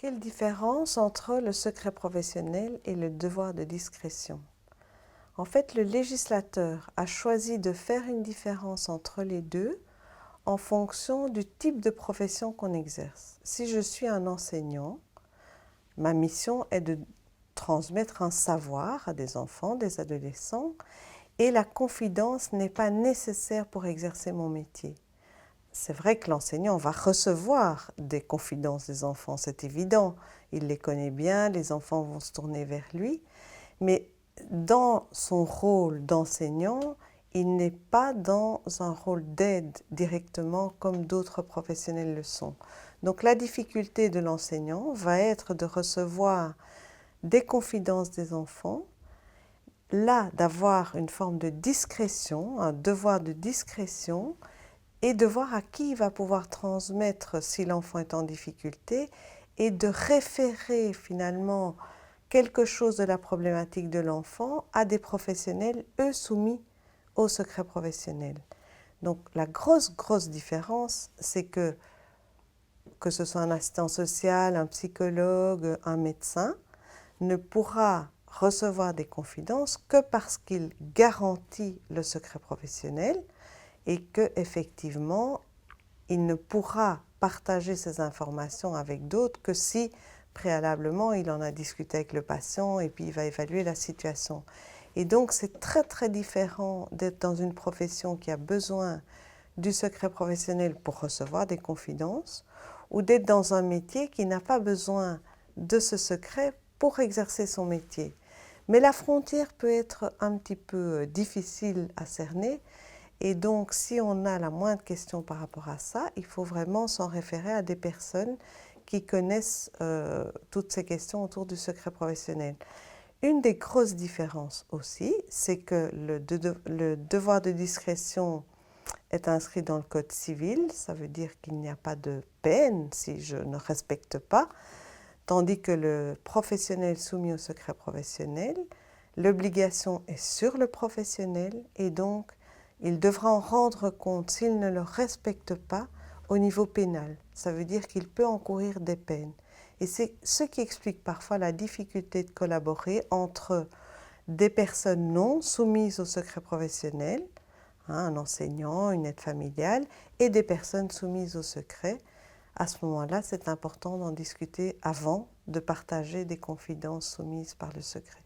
Quelle différence entre le secret professionnel et le devoir de discrétion? En fait, le législateur a choisi de faire une différence entre les deux en fonction du type de profession qu'on exerce. Si je suis un enseignant, ma mission est de transmettre un savoir à des enfants, des adolescents, et la confidence n'est pas nécessaire pour exercer mon métier. C'est vrai que l'enseignant va recevoir des confidences des enfants, c'est évident. Il les connaît bien, les enfants vont se tourner vers lui. Mais dans son rôle d'enseignant, il n'est pas dans un rôle d'aide directement comme d'autres professionnels le sont. Donc la difficulté de l'enseignant va être de recevoir des confidences des enfants, là d'avoir une forme de discrétion, un devoir de discrétion, et de voir à qui il va pouvoir transmettre si l'enfant est en difficulté et de référer finalement quelque chose de la problématique de l'enfant à des professionnels, eux soumis au secret professionnel. Donc la grosse différence, c'est que ce soit un assistant social, un psychologue, un médecin, ne pourra recevoir des confidences que parce qu'il garantit le secret professionnel et qu'effectivement, il ne pourra partager ces informations avec d'autres que si préalablement il en a discuté avec le patient et puis il va évaluer la situation. Et donc c'est très différent d'être dans une profession qui a besoin du secret professionnel pour recevoir des confidences ou d'être dans un métier qui n'a pas besoin de ce secret pour exercer son métier. Mais la frontière peut être un petit peu difficile à cerner. Et donc, si on a la moindre question par rapport à ça, il faut vraiment s'en référer à des personnes qui connaissent toutes ces questions autour du secret professionnel. Une des grosses différences aussi, c'est que le devoir de discrétion est inscrit dans le Code civil. Ça veut dire qu'il n'y a pas de peine si je ne respecte pas, tandis que le professionnel soumis au secret professionnel, l'obligation est sur le professionnel et donc il devra en rendre compte s'il ne le respecte pas au niveau pénal. Ça veut dire qu'il peut encourir des peines. Et c'est ce qui explique parfois la difficulté de collaborer entre des personnes non soumises au secret professionnel, un enseignant, une aide familiale, et des personnes soumises au secret. À ce moment-là, c'est important d'en discuter avant de partager des confidences soumises par le secret.